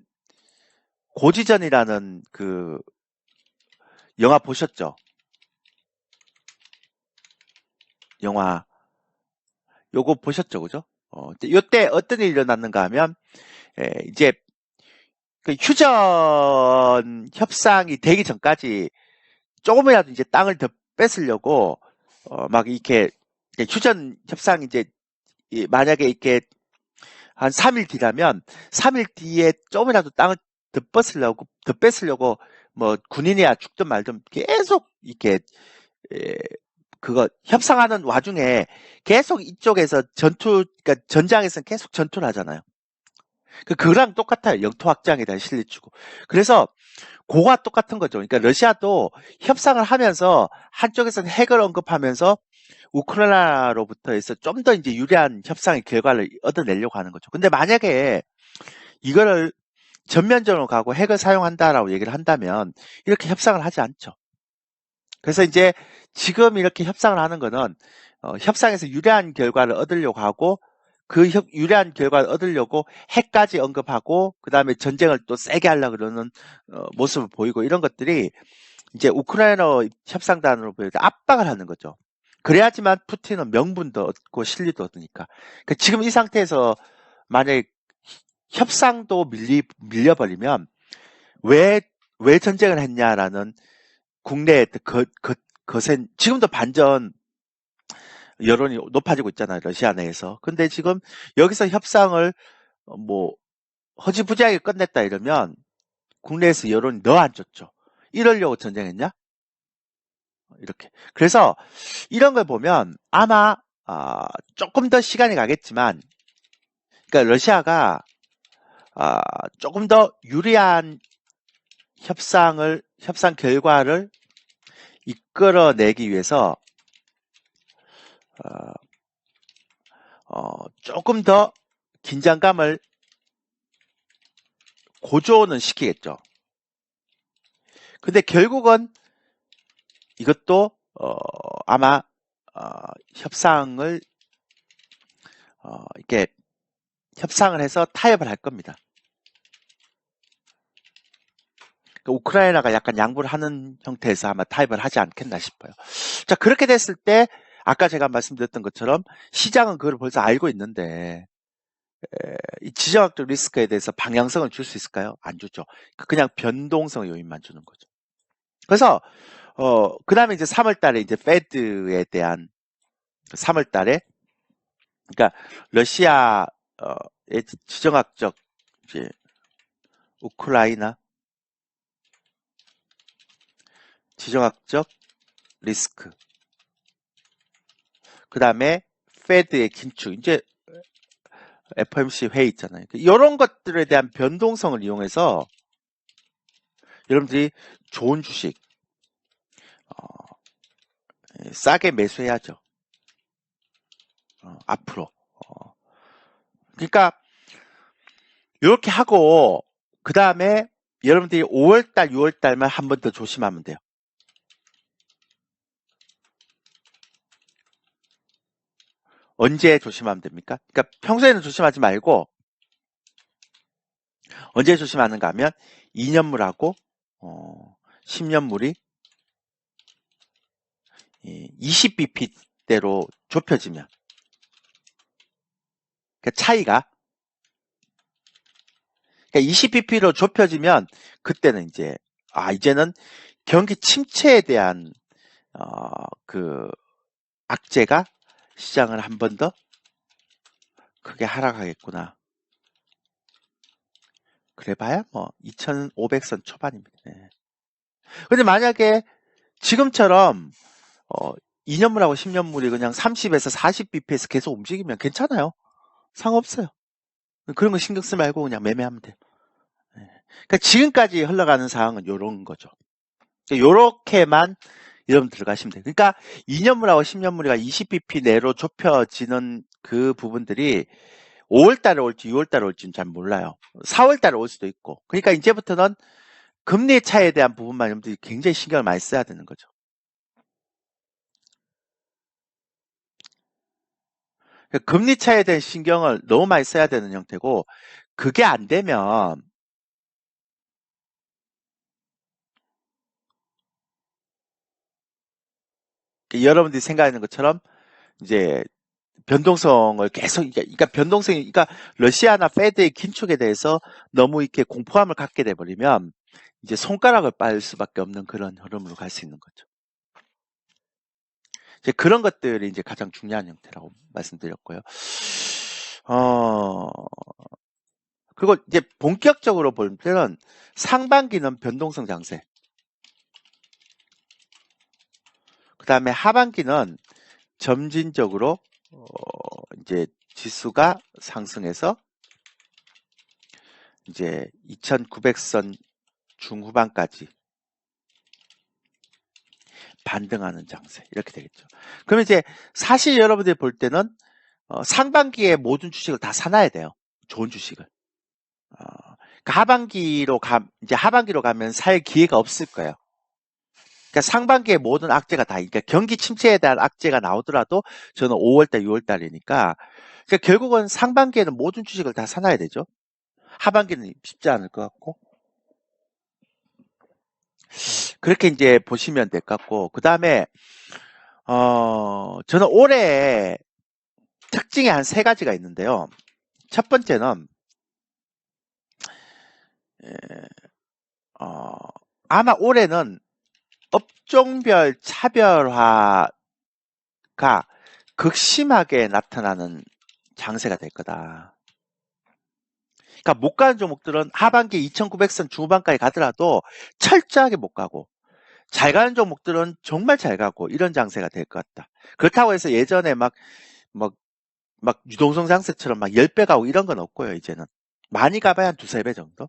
그 영화 보셨죠? 영화 요거 보셨죠, 그죠? 요때 어떤 일이 일어났는가 하면 이제 그 휴전 협상이 되기 전까지 조금이라도 이제 땅을 더 뺏으려고 막 이렇게 휴전 협상이 이제 만약에 이렇게 한 3일 뒤라면 3일 뒤에 조금이라도 땅을 더 뺏으려고 뭐 군인이야 죽든 말든 계속 이렇게 그거 협상하는 와중에 계속 이쪽에서 그러니까 전장에서는 계속 전투를 하잖아요. 그거랑 똑같아요. 영토 확장에 대한 실리주고. 그래서 그거와 똑같은 거죠. 그러니까 러시아도 협상을 하면서 한쪽에서는 핵을 언급하면서 우크라이나로부터 해서 좀 더 이제 유리한 협상의 결과를 얻어내려고 하는 거죠. 근데 만약에 이거를 전면전으로 가고 핵을 사용한다라고 얘기를 한다면 이렇게 협상을 하지 않죠. 그래서 이제 지금 이렇게 협상을 하는 거는 협상에서 유리한 결과를 얻으려고 하고 그 유리한 결과를 얻으려고 핵까지 언급하고 그 다음에 전쟁을 또 세게 하려고 그러는 모습을 보이고 이런 것들이 이제 우크라이나 협상단으로 보일 때 압박을 하는 거죠. 그래야지만 푸틴은 명분도 얻고 실리도 얻으니까. 그러니까 지금 이 상태에서 만약에 협상도 밀려버리면 왜 전쟁을 했냐라는 국내의 거센 지금도 반전 여론이 높아지고 있잖아요. 러시아 내에서. 근데 지금 여기서 협상을 뭐 허지부지하게 끝냈다 이러면 국내에서 여론이 더 안 좋죠. 이러려고 전쟁했냐? 이렇게. 그래서 이런 걸 보면 아마 조금 더 시간이 가겠지만 그러니까 러시아가 조금 더 유리한 협상 결과를 이끌어내기 위해서 조금 더 긴장감을 고조는 시키겠죠. 근데 결국은 이것도 아마 이렇게 협상을 해서 타협을 할 겁니다. 그러니까 우크라이나가 약간 양보를 하는 형태에서 아마 타협을 하지 않겠나 싶어요. 자, 그렇게 됐을 때 아까 제가 말씀드렸던 것처럼 시장은 그걸 벌써 알고 있는데 이 지정학적 리스크에 대해서 방향성을 줄 수 있을까요? 안 주죠. 그냥 변동성 요인만 주는 거죠. 그래서 그 다음에 이제 3월 달에 이제 페드에 대한 3월 달에 그러니까 러시아의 지정학적 이제 우크라이나 지정학적 리스크 그 다음에 페드의 긴축 이제 FOMC 회의 있잖아요. 이런 것들에 대한 변동성을 이용해서 여러분들이 좋은 주식 싸게 매수해야죠. 앞으로. 그러니까 이렇게 하고 그 다음에 여러분들이 5월달, 6월달만 한 번 더 조심하면 돼요. 언제 조심하면 됩니까? 그러니까 평소에는 조심하지 말고 언제 조심하는가 하면 2년물하고 10년물이 20bp대로 좁혀지면 그 차이가 그러니까 20bp로 좁혀지면 그때는 이제 이제는 경기 침체에 대한 그 악재가 시장을 한 번 더 크게 하락하겠구나. 그래봐야 뭐 2,500선 초반입니다. 네. 근데 만약에 지금처럼 2년물하고 10년물이 그냥 30에서 40bp에서 계속 움직이면 괜찮아요. 상관없어요. 그런 거 신경 쓰지 말고 그냥 매매하면 돼요. 네. 그러니까 지금까지 흘러가는 상황은 요런 거죠. 요렇게만 여러분 들어가시면 돼요. 그러니까 2년물하고 10년물이 20bp 내로 좁혀지는 그 부분들이 5월달에 올지 6월달에 올지는 잘 몰라요. 4월달에 올 수도 있고. 그러니까 이제부터는 금리 차이에 대한 부분만 여러분들이 굉장히 신경을 많이 써야 되는 거죠. 금리 차이에 대한 신경을 너무 많이 써야 되는 형태고, 그게 안 되면 여러분들이 생각하는 것처럼 이제 변동성을 계속, 그러니까 변동성이, 그러니까 러시아나 페드의 긴축에 대해서 너무 이렇게 공포감을 갖게 돼버리면 이제 손가락을 빨 수밖에 없는 그런 흐름으로 갈 수 있는 거죠. 이제 그런 것들이 이제 가장 중요한 형태라고 말씀드렸고요. 그리고 이제 본격적으로 볼 때는 상반기는 변동성 장세. 그 다음에 하반기는 점진적으로 이제 지수가 상승해서 이제 2,900선 중후반까지 반등하는 장세 이렇게 되겠죠. 그러면 이제 사실 여러분들이 볼 때는 상반기에 모든 주식을 다 사놔야 돼요. 좋은 주식을. 그러니까 하반기로 가면 살 기회가 없을 거예요. 그러니까 상반기에 모든 악재가 그러니까 경기 침체에 대한 악재가 나오더라도 저는 5월달, 6월달이니까 그러니까 결국은 상반기에는 모든 주식을 다 사놔야 되죠. 하반기는 쉽지 않을 것 같고. 그렇게 이제 보시면 될 것 같고. 그 다음에, 저는 올해 특징이 한 3가지가 있는데요. 첫 번째는, 아마 올해는 업종별 차별화가 극심하게 나타나는 장세가 될 거다. 그러니까 못 가는 종목들은 하반기 2,900선 중후반까지 가더라도 철저하게 못 가고, 잘 가는 종목들은 정말 잘 가고 이런 장세가 될 것 같다. 그렇다고 해서 예전에 막 유동성 장세처럼 막 10배 가고 이런 건 없고요, 이제는. 많이 가봐야 한 2~3배 정도?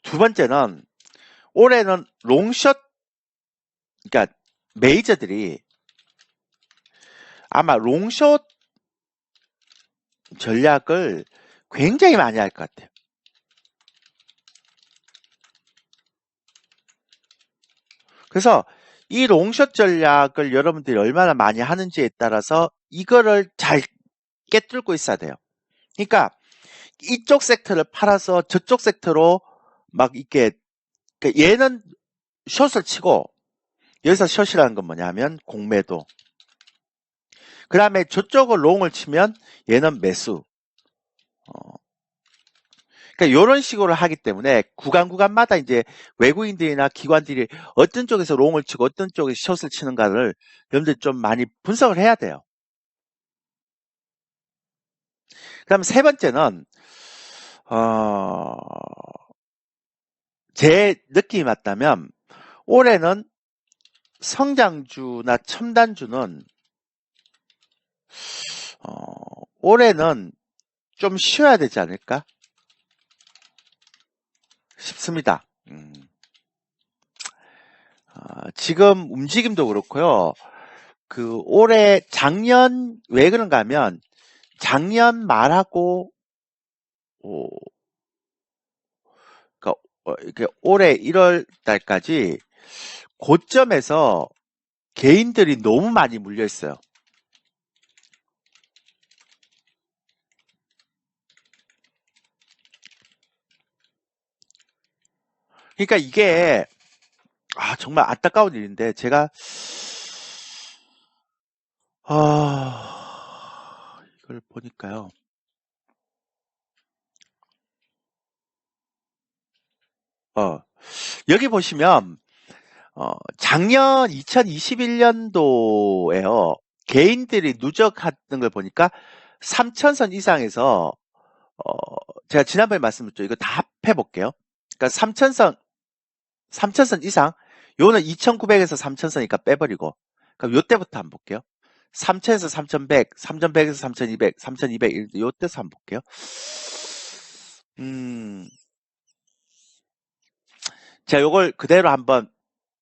두 번째는 올해는 롱숏, 그러니까 메이저들이 아마 롱숏 전략을 굉장히 많이 할 것 같아요. 그래서 이 롱숏 전략을 여러분들이 얼마나 많이 하는지에 따라서 이거를 잘 깨뚫고 있어야 돼요. 그러니까 이쪽 섹터를 팔아서 저쪽 섹터로 막 이렇게, 그러니까 얘는 숏을 치고, 여기서 숏이라는 건 뭐냐면 공매도. 그 다음에 저쪽을 롱을 치면 얘는 매수. 그러니까 이런 식으로 하기 때문에 구간마다 이제 외국인들이나 기관들이 어떤 쪽에서 롱을 치고 어떤 쪽에서 숏을 치는가를 여러분들 좀 많이 분석을 해야 돼요. 그 다음 세 번째는, 제 느낌이 맞다면 올해는 성장주나 첨단주는 올해는 좀 쉬어야 되지 않을까 싶습니다. 지금 움직임도 그렇고요. 올해 작년 왜 그런가 하면 작년 말하고 그러니까 이렇게 올해 1월 달까지 고점에서 개인들이 너무 많이 물려 있어요. 그러니까 이게 정말 안타까운 일인데 제가 이걸 보니까요. 여기 보시면 작년 2021년도에요. 개인들이 누적했던 걸 보니까 3,000선 이상에서 제가 지난번에 말씀드렸죠. 이거 다 합해볼게요. 그러니까 3,000선 이상, 요는 2,900에서 3,000선이니까 빼버리고, 그럼 요때부터 한번 볼게요. 3,000에서 3,100, 3,100에서 3,200, 3,200, 요때서 한번 볼게요. 자, 요걸 그대로 한번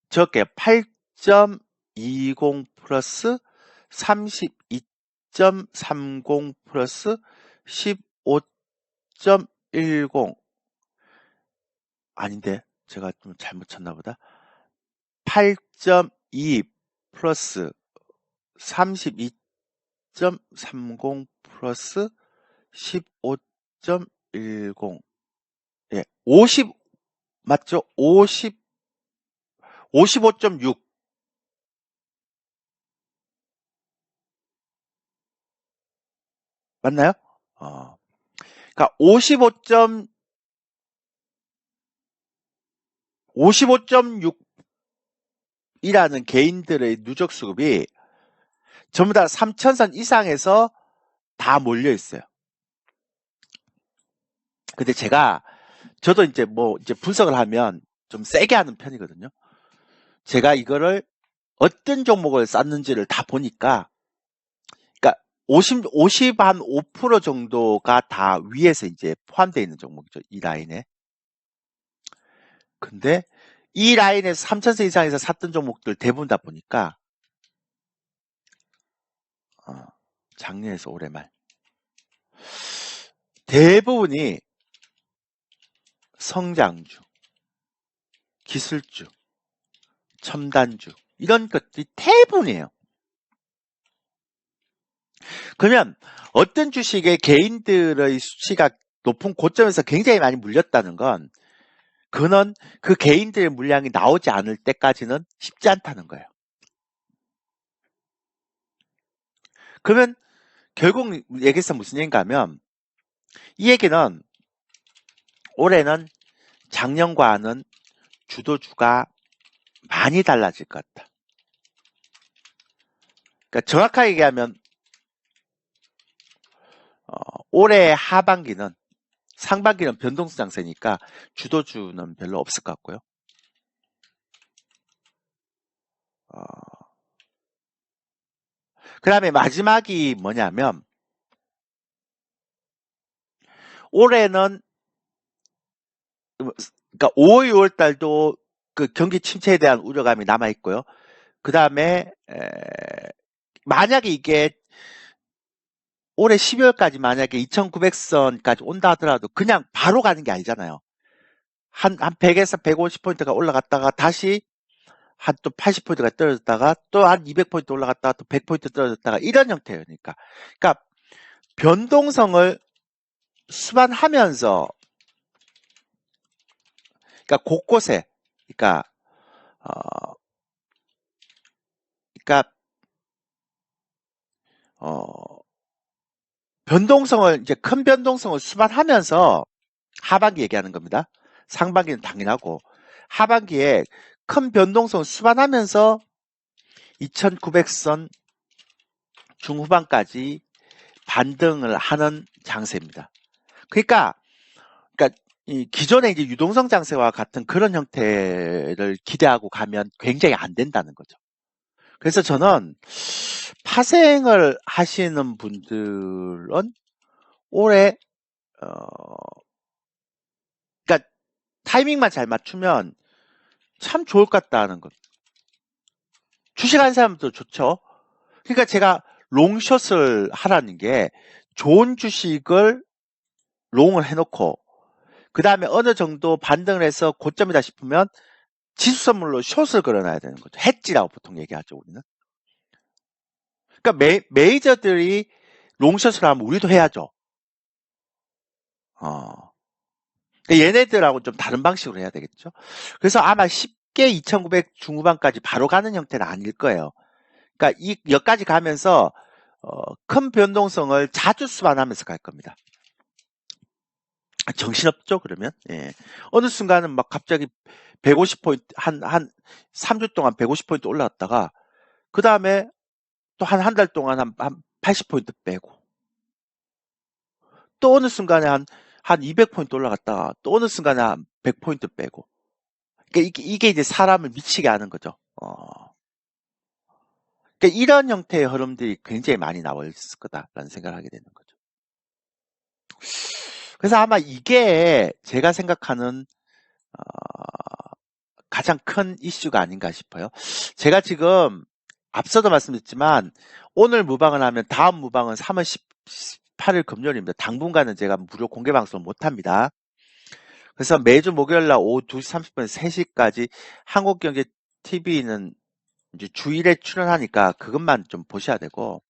적을게요. 8.20 플러스 32.30 플러스 15.10. 아닌데, 제가 좀 잘못 쳤나 보다. 8.2 플러스 32.30 플러스 15.10. 예, 50, 맞죠? 55.6. 맞나요? 그러니까 55.6이라는 개인들의 누적 수급이 전부 다 3,000선 이상에서 다 몰려 있어요. 근데 저도 이제 분석을 하면 좀 세게 하는 편이거든요. 제가 이거를 어떤 종목을 쌌는지를 다 보니까, 그러니까 5% 정도가 다 위에서 이제 포함되어 있는 종목이죠. 이 라인에. 근데 이 라인에서 3,000선 이상에서 샀던 종목들 대부분 다 보니까, 작년에서 올해 말. 대부분이 성장주, 기술주, 첨단주, 이런 것들이 대부분이에요. 그러면 어떤 주식의 개인들의 수치가 높은 고점에서 굉장히 많이 물렸다는 건, 그는 그 개인들의 물량이 나오지 않을 때까지는 쉽지 않다는 거예요. 그러면 결국 얘기해서 무슨 얘기인가 하면, 이 얘기는 올해는 작년과는 주도주가 많이 달라질 것 같다. 그러니까 정확하게 얘기하면 올해 하반기는, 상반기는 변동성 장세니까 주도주는 별로 없을 것 같고요. 그 다음에 마지막이 뭐냐면, 올해는 그러니까 5월, 6월 달도 그 경기 침체에 대한 우려감이 남아 있고요. 그 다음에 만약에 이게 올해 12월까지 만약에 2,900선까지 온다 하더라도 그냥 바로 가는 게 아니잖아요. 한 100에서 150포인트가 올라갔다가 다시 한 또 80포인트가 떨어졌다가 또 한 200포인트 올라갔다가 또 100포인트 떨어졌다가 이런 형태니까. 그러니까 변동성을 수반하면서, 그러니까 곳곳에, 그러니까 변동성을, 이제 큰 변동성을 수반하면서 하반기 얘기하는 겁니다. 상반기는 당연하고, 하반기에 큰 변동성을 수반하면서 2,900선 중후반까지 반등을 하는 장세입니다. 그러니까 이 기존의 이제 유동성 장세와 같은 그런 형태를 기대하고 가면 굉장히 안 된다는 거죠. 그래서 저는 파생을 하시는 분들은 올해 그러니까 타이밍만 잘 맞추면 참 좋을 것 같다는 것. 주식하는 사람도 좋죠. 그러니까 제가 롱숏을 하라는 게, 좋은 주식을 롱을 해놓고 그 다음에 어느 정도 반등을 해서 고점이다 싶으면 지수 선물로 숏을 걸어놔야 되는 거죠. 해지라고 보통 얘기하죠, 우리는. 그러니까 메이저들이 롱숏을 하면 우리도 해야죠. 그러니까 얘네들하고 좀 다른 방식으로 해야 되겠죠. 그래서 아마 쉽게 2,900 중후반까지 바로 가는 형태는 아닐 거예요. 그러니까 이 여기까지 가면서 큰 변동성을 자주 수반하면서 갈 겁니다. 정신없죠, 그러면? 예. 어느 순간은 막 갑자기 150포인트, 한 3주 동안 150포인트 올라갔다가, 그 다음에 또 한 달 동안 한 80포인트 빼고, 또 어느 순간에 한 200포인트 올라갔다가, 또 어느 순간에 한 100포인트 빼고. 그러니까 이게 이제 사람을 미치게 하는 거죠. 그러니까 이런 형태의 흐름들이 굉장히 많이 나와 있을 거다라는 생각을 하게 되는 거죠. 그래서 아마 이게 제가 생각하는 어, 가장 큰 이슈가 아닌가 싶어요. 제가 지금 앞서도 말씀드렸지만 오늘 무방을 하면 다음 무방은 3월 18일 금요일입니다. 당분간은 제가 무료 공개 방송을 못합니다. 그래서 매주 목요일 날 오후 2시 30분 3시까지 한국경제TV는 이제 주일에 출연하니까 그것만 좀 보셔야 되고,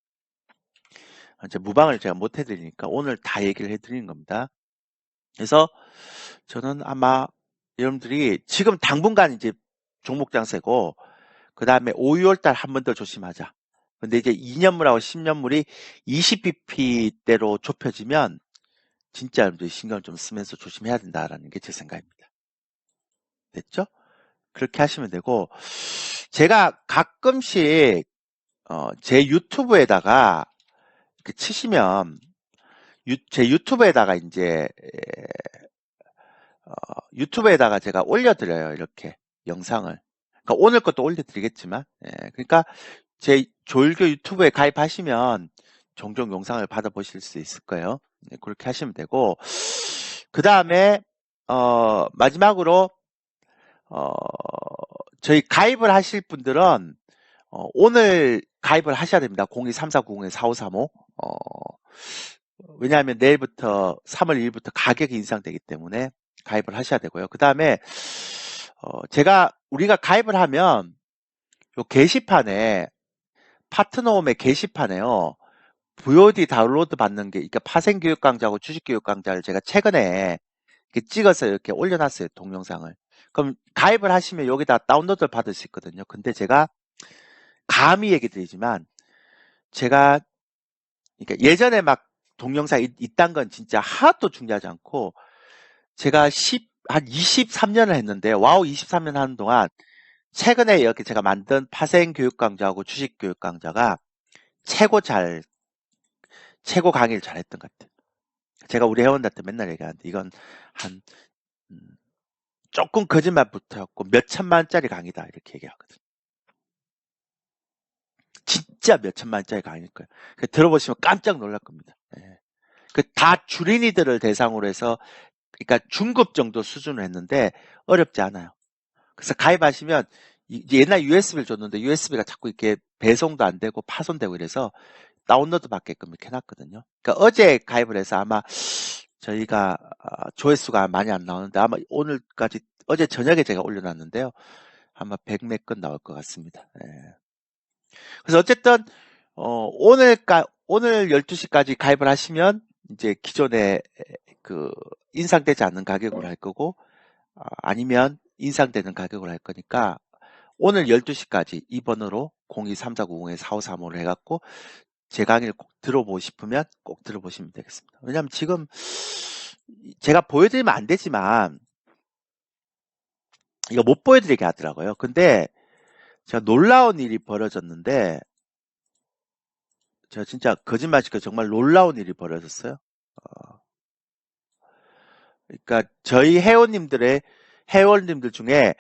이제 무방을 제가 못 해드리니까 오늘 다 얘기를 해드리는 겁니다. 그래서 저는 아마 여러분들이 지금 당분간 이제 종목 장세고, 그 다음에 5, 6월달 한 번 더 조심하자. 근데 이제 2년물하고 10년물이 20bp대로 좁혀지면 진짜 여러분들이 신경을 좀 쓰면서 조심해야 된다라는 게 제 생각입니다. 됐죠? 그렇게 하시면 되고, 제가 가끔씩 제 유튜브에다가 이렇게 치시면 제 유튜브에다가 이제 유튜브에다가 제가 올려드려요. 이렇게 영상을. 그러니까 오늘 것도 올려드리겠지만, 그러니까 제 조일교 유튜브에 가입하시면 종종 영상을 받아보실 수 있을 거예요. 네, 그렇게 하시면 되고, 그 다음에 마지막으로 저희 가입을 하실 분들은 오늘 가입을 하셔야 됩니다. 023490-4535. 왜냐하면 내일부터 3월 1일부터 가격이 인상되기 때문에 가입을 하셔야 되고요. 그 다음에 우리가 가입을 하면 요 게시판에 파트너홈의 게시판에요. VOD 다운로드 받는 게, 그러니까 파생교육 강좌하고 주식교육 강좌를 제가 최근에 이렇게 찍어서 이렇게 올려놨어요. 동영상을. 그럼 가입을 하시면 여기다 다운로드를 받을 수 있거든요. 근데 제가 감히 얘기 드리지만 제가 그러니까 예전에 막 동영상 이딴 건 진짜 하나도 중요하지 않고 제가 한 23년을 했는데 와우 23년 하는 동안 최근에 이렇게 제가 만든 파생교육 강좌하고 주식교육 강좌가 최고 강의를 잘했던 것 같아요. 제가 우리 회원들한테 맨날 얘기하는데 이건 한 조금 거짓말 붙어갖고 몇 천만 원짜리 강의다 이렇게 얘기하거든요. 진짜 몇 천만 원짜리 강의일 거예요. 들어보시면 깜짝 놀랄 겁니다. 다 주린이들을 대상으로 해서 그러니까 중급 정도 수준을 했는데 어렵지 않아요. 그래서 가입하시면 옛날 USB를 줬는데 USB가 자꾸 이렇게 배송도 안 되고 파손되고 이래서 다운로드 받게끔 이렇게 해놨거든요. 그러니까 어제 가입을 해서 아마 저희가 조회수가 많이 안 나오는데 아마 오늘까지 어제 저녁에 제가 올려놨는데요. 아마 100 몇 건 나올 것 같습니다. 그래서 어쨌든 오늘 12시까지 가입을 하시면 이제 기존에 그 인상되지 않는 가격으로 할 거고 아니면 인상되는 가격으로 할 거니까 오늘 12시까지 이 번호로 023490-4535를 해갖고 제 강의를 꼭 들어보고 싶으면 꼭 들어보시면 되겠습니다. 왜냐하면 지금 제가 보여드리면 안 되지만 이거 못 보여드리게 하더라고요. 근데 제가 놀라운 일이 벌어졌는데 제가 진짜 거짓말치고 정말 놀라운 일이 벌어졌어요. 그러니까 저희 회원님들 중에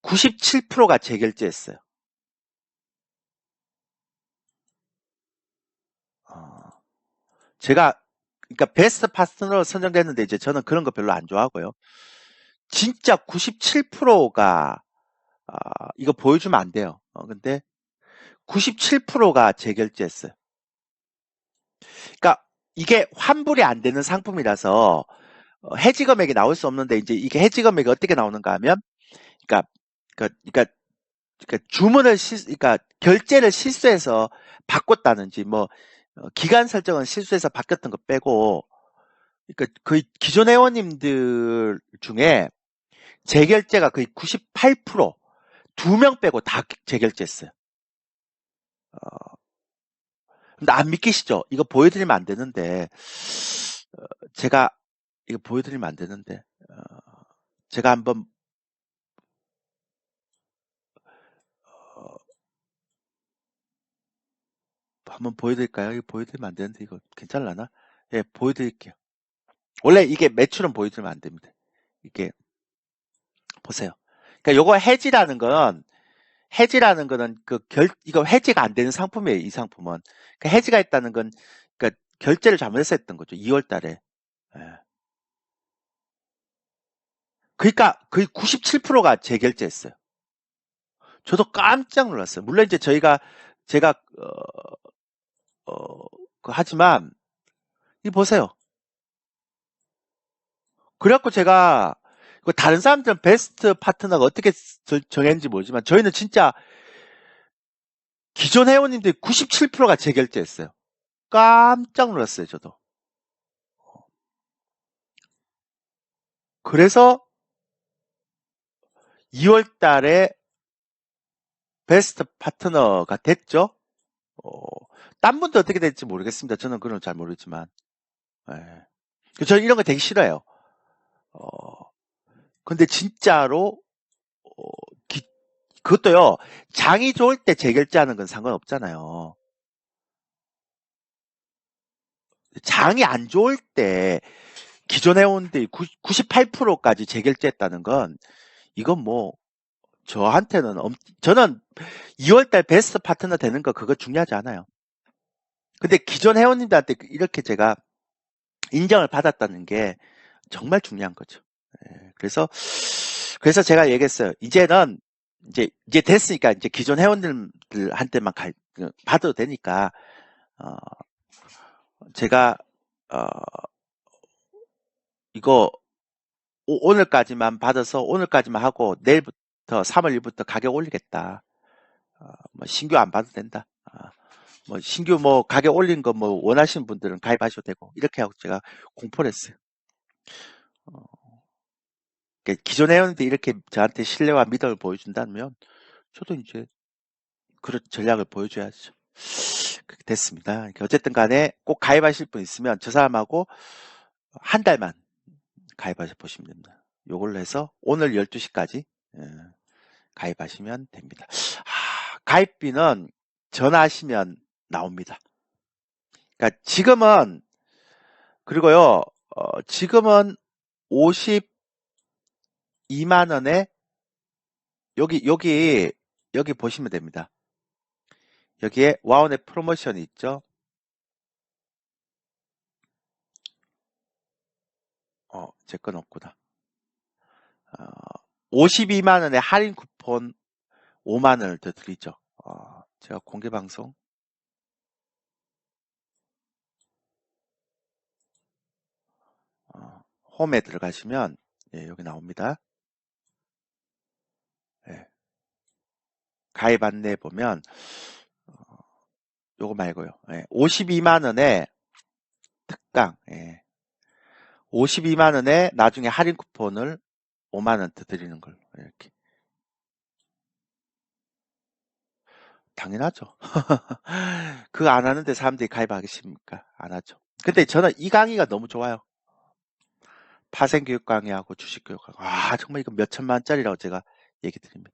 97%가 재결제했어요. 제가 그러니까 베스트 파트너로 선정됐는데 이제 저는 그런 거 별로 안 좋아하고요. 진짜 97%가 이거 보여주면 안 돼요. 근데 97%가 재결제했어요. 그러니까 이게 환불이 안 되는 상품이라서 해지 금액이 나올 수 없는데 이제 이게 해지 금액이 어떻게 나오는가 하면 그러니까 그러니까 결제를 실수해서 바꿨다든지 뭐 기간 설정은 실수해서 바뀌었던 거 빼고 그러니까 거의 기존 회원님들 중에 재결제가 거의 98% 2명 빼고 다 재결제했어요. 근데 안 믿기시죠? 이거 보여드리면 안 되는데 제가 이거 보여드리면 안 되는데, 제가 한번, 한번 보여드릴까요? 이거 보여드리면 안 되는데, 이거 괜찮을라나? 예, 보여드릴게요. 원래 이게 매출은 보여드리면 안 됩니다. 이게, 보세요. 그러니까 요거 해지라는 거는 이거 해지가 안 되는 상품이에요, 이 상품은. 그러니까 해지가 있다는 건, 그러니까 결제를 잘못해서 했던 거죠, 2월 달에. 예. 그러니까 거의 97%가 재결제했어요. 저도 깜짝 놀랐어요. 물론 이제 제가, 하지만, 이 보세요. 그래갖고 제가, 다른 사람들은 베스트 파트너가 어떻게 정했는지 모르지만, 저희는 진짜 기존 회원님들이 97%가 재결제했어요. 깜짝 놀랐어요, 저도. 그래서 2월 달에 베스트 파트너가 됐죠. 어, 딴 분도 어떻게 될지 모르겠습니다. 저는 그런 걸 잘 모르지만. 예. 저는 이런 거 되게 싫어요. 근데 진짜로, 어, 그것도요, 장이 좋을 때 재결제하는 건 상관없잖아요. 장이 안 좋을 때 기존 회원들이 98%까지 재결제했다는 건, 이건 뭐, 저한테는, 저는 2월달 베스트 파트너 되는 거 그거 중요하지 않아요. 근데 기존 회원님들한테 이렇게 제가 인정을 받았다는 게 정말 중요한 거죠. 예, 그래서 제가 얘기했어요. 이제 됐으니까 이제 기존 회원들한테만 받아도 되니까, 어, 제가, 어, 이거 오늘까지만 받아서 오늘까지만 하고 내일부터 3월 1일부터 가격 올리겠다. 뭐 신규 안 봐도 된다. 뭐 신규 뭐 가격 올린 거 뭐 원하시는 분들은 가입하셔도 되고 이렇게 하고 제가 공포를 했어요. 그러니까 기존 회원들이 이렇게 저한테 신뢰와 믿음을 보여준다면 저도 이제 그런 전략을 보여줘야죠. 그렇게 됐습니다. 그러니까 어쨌든 간에 꼭 가입하실 분 있으면 저 사람하고 한 달만 가입하셔 보시면 됩니다. 요걸로 해서 오늘 12시까지 가입하시면 됩니다. 가입비는 전화하시면 나옵니다. 그러니까 지금은, 그리고요, 지금은 52만 원에 여기 보시면 됩니다. 여기에 와운의 프로모션이 있죠. 제 건 없구나. 52만 원에 할인 쿠폰 5만 원을 더 드리죠. 제가 공개 방송 홈에 들어가시면 여기 나옵니다. 가입 안내 보면 요거 말고요. 52만 원에 특강 52만 원에 나중에 할인 쿠폰을 5만 원 더 드리는 걸로 이렇게. 당연하죠. 그거 안 하는데 사람들이 가입하겠습니까? 안 하죠. 근데 저는 이 강의가 너무 좋아요. 파생교육 강의하고 주식교육 강의. 정말 이거 몇 천만 원짜리라고 제가 얘기 드립니다.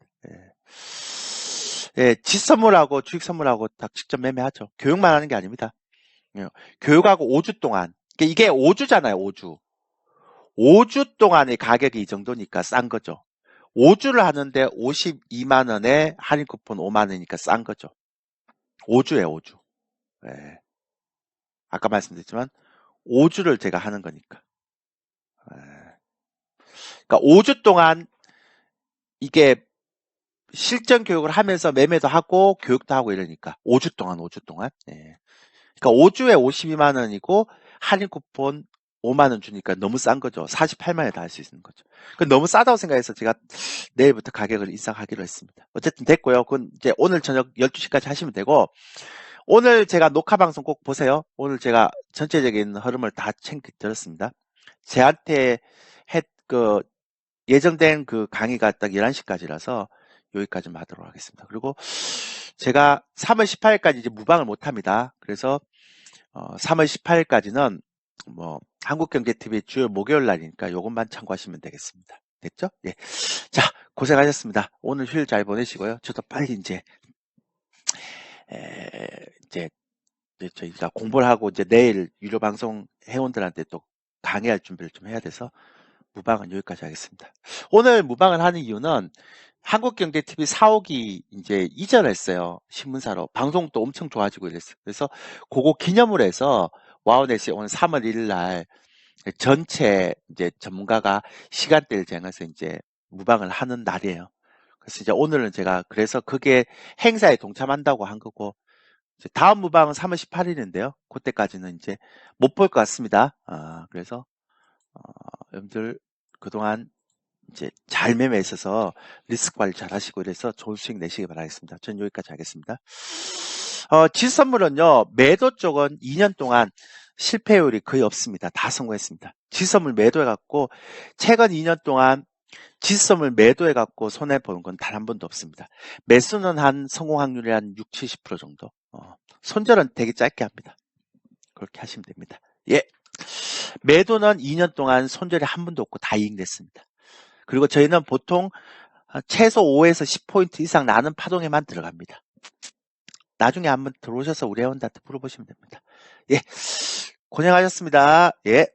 지선물하고 주식선물하고 다 직접 매매하죠. 교육만 하는 게 아닙니다. 교육하고 5주 동안. 이게 5주잖아요, 5주. 5주 동안의 가격이 이 정도니까 싼 거죠. 5주를 하는데 52만 원에 할인 쿠폰 5만 원이니까 싼 거죠. 5주에 5주. 아까 말씀드렸지만 5주를 제가 하는 거니까. 그러니까 5주 동안 이게 실전 교육을 하면서 매매도 하고 교육도 하고 이러니까 5주 동안. 그러니까 5주에 52만 원이고 할인 쿠폰 5만 원 주니까 너무 싼 거죠. 48만 원에 다 할 수 있는 거죠. 너무 싸다고 생각해서 제가 내일부터 가격을 인상하기로 했습니다. 어쨌든 됐고요. 그건 이제 오늘 저녁 12시까지 하시면 되고, 오늘 제가 녹화 방송 꼭 보세요. 오늘 제가 전체적인 흐름을 다 들었습니다. 제한테 예정된 그 강의가 딱 11시까지라서 여기까지만 하도록 하겠습니다. 그리고 제가 3월 18일까지 이제 무방을 못 합니다. 그래서 3월 18일까지는 뭐 한국경제TV 주요 목요일 날이니까 요것만 참고하시면 되겠습니다. 됐죠? 예. 자, 고생하셨습니다. 오늘 휴일 잘 보내시고요. 저도 빨리 이제 저희가 공부를 하고 이제 내일 유료 방송 회원들한테 또 강의할 준비를 좀 해야 돼서 무방은 여기까지 하겠습니다. 오늘 무방을 하는 이유는 한국경제TV 4호기 이제 이전했어요. 신문사로. 방송도 엄청 좋아지고 이랬어요. 그래서 그거 기념으로 해서 와우넷이 오늘 3월 1일 날 전체 이제 전문가가 시간대를 정해서 이제 무방을 하는 날이에요. 그래서 이제 오늘은 제가 그래서 그게 행사에 동참한다고 한 거고, 이제 다음 무방은 3월 18일인데요. 그때까지는 이제 못 볼 것 같습니다. 그래서 여러분들 그동안 이제 잘 매매에 있어서 리스크 관리 잘 하시고 이래서 좋은 수익 내시기 바라겠습니다. 전 여기까지 하겠습니다. 지수선물은요, 매도 쪽은 2년 동안 실패율이 거의 없습니다. 다 성공했습니다. 지수선물 매도해갖고 최근 2년 동안 지수선물 매도해갖고 손해보는 건 단 한 번도 없습니다. 매수는 한 성공 확률이 한 60, 70% 정도. 손절은 되게 짧게 합니다. 그렇게 하시면 됩니다. 예. 매도는 2년 동안 손절이 한 번도 없고 다 이익 냈습니다. 그리고 저희는 보통 최소 5에서 10포인트 이상 나는 파동에만 들어갑니다. 나중에 한번 들어오셔서 우리 회원들한테 물어보시면 됩니다. 예. 고생하셨습니다. 예.